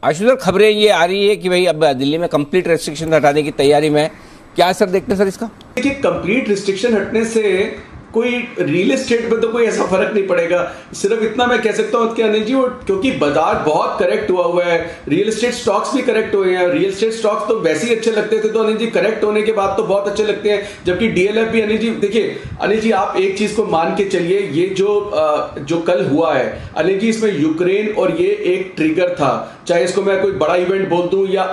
आशुष sir, खबरें ये आ रही है कि भाई अब दिल्ली में कंप्लीट रेस्ट्रिक्शन हटाने की तैयारी में, क्या असर देखते हैं सर इसका? देखिए, कंप्लीट रिस्ट्रिक्शन हटने से कोई रियल एस्टेट पे तो कोई ऐसा फर्क नहीं पड़ेगा। सिर्फ इतना मैं कह सकता हूं कि अनिल जी, वो क्योंकि बाजार बहुत करेक्ट हुआ है, रियल एस्टेट स्टॉक्स भी करेक्ट हुए हैं। रियल एस्टेट स्टॉक्स तो वैसे ही अच्छे लगते थे, तो अनिल जी करेक्ट होने के बाद तो बहुत अच्छे लगते हैं। जबकि डीएलएफ भी, अनिल जी देखिए, अनिल जी आप एक चीज को मान के चलिए, ये जो कल हुआ है अनिल जी, इसमें यूक्रेन और ये एक ट्रिगर था। चाहे इसको मैं कोई बड़ा इवेंट बोल दूं या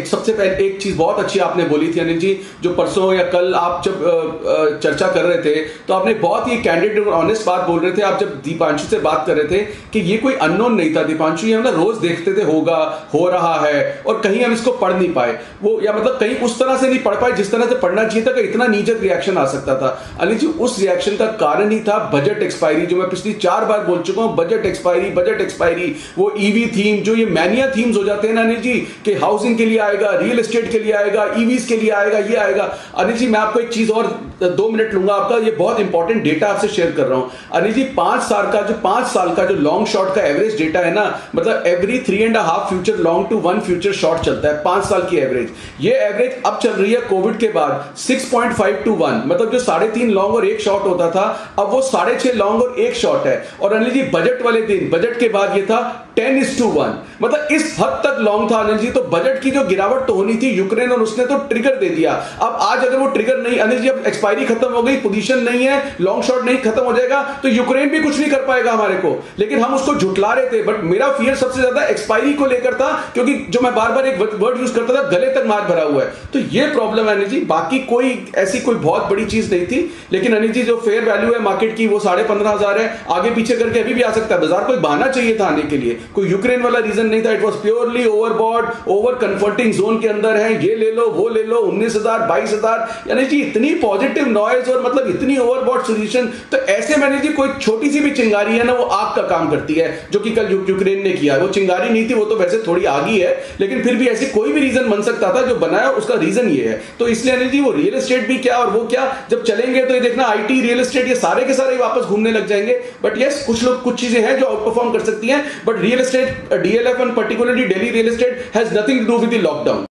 सबसे पहले एक चीज बहुत अच्छी आपने बोली थी अनिल जी, जो परसों या कल आप जब चर्चा कर रहे थे, तो आपने बहुत ही कैंडिड और ऑनेस्ट बात बोल रहे थे। आप जब दीपांशु से बात कर रहे थे कि ये कोई अननोन नहीं था, दीपांशु ये हम ना रोज देखते थे, होगा, हो रहा है, और कहीं हम इसको पढ़ नहीं पाए, वो या मतलब कहीं उस तरह से नहीं पढ़ पाए जिस तरह से पढ़ना चाहिए था कि इतना नीजक रिएक्शन आ सकता था। अनिल जी, उस रिएक्शन का कारण ही था बजट एक्सपायरी, जो मैं पिछली 4 बार बोल चुका हूं, बजट एक्सपायरी। वो ईवी थीम, जो ये मैनिया थीम्स हो जाते हैं ना अनिल जी, कि हाउसिंग के लिए आएगा, रियल एस्टेट के लिए आएगा, ईवीज के लिए आएगा, ये आएगा। अनिल जी, मैं आपको एक चीज और 2 मिनट लूंगा आपका, ये बहुत इंपॉर्टेंट डेटा आपसे शेयर कर रहा हूं। अनिल जी, 5 साल का जो लॉन्ग शॉर्ट का एवरेज डेटा है ना, मतलब every 3.5 future long to 1 future short चलता है, 5 साल की एवरेज। ये एवरेज अब चल रही है कोविड के बाद 6.5 to 1, मतलब जो 3.5 लॉन्ग और 1 शॉर्ट होता था, अब वो 6.5 लॉन्ग और 1 शॉर्ट है। और अनिल जी, बजट वाले दिन, बजट के बाद ये था 10:1, मतलब इस हद तक लॉन्ग था अनिल जी। तो बजट की जो गिरावट तो होनी थी, यूक्रेन और उसने तो ट्रिगर दे दिया। अब आज अगर वो ट्रिगर नहीं, अनिल जी अब एक्सपायरी खत्म हो गई, पोजीशन नहीं है, लॉन्ग शॉर्ट नहीं, खत्म हो जाएगा, तो यूक्रेन भी कुछ नहीं कर पाएगा हमारे को। लेकिन हम उसको झुटला रहे थे, बट मेरा फियर सबसे ज्यादा एक्सपायरी को लेकर था, क्योंकि जो मैं बार बार एक वर्ड यूज करता था, गले तक मार भरा हुआ है। तो ये प्रॉब्लम है अनिल जी, बाकी कोई ऐसी कोई बहुत बड़ी चीज नहीं थी। लेकिन अनिल जी, जो फेयर वैल्यू है मार्केट की वो 15,500 है, आगे पीछे करके अभी भी आ सकता है। बाजार कोई बहाना चाहिए था आने के लिए, कोई यूक्रेन वाला रीजन नहीं था। It was purely overbought, over comforting zone के अंदर है, ये ले लो, वो ले लो, 19,000 22,000, यानी जी इतनी पॉजिटिव नॉइज और मतलब इतनी ओवरबॉट सोल्यूशन। तो ऐसे में जी कोई छोटी सी भी चिंगारी है ना, वो आग का काम करती है, जो कि कल यूक्रेन ने किया। वो चिंगारी नहीं थी, वो तो वैसे थोड़ी आगी है, लेकिन फिर भी ऐसी कोई भी रीजन बन सकता था, जो बनाया उसका रीजन ये है। तो इसलिए अनिल जी, वो रियल एस्टेट भी क्या और वो क्या, जब चलेंगे तो ये देखना, आईटी, रियल एस्टेट, ये सारे के सारे वापस घूमने लग जाएंगे। बट यस, कुछ चीजें हैं जो आउट परफॉर्म कर सकती हैं, but real estate, DLF and particularly Delhi real estate has nothing to do with the lockdown.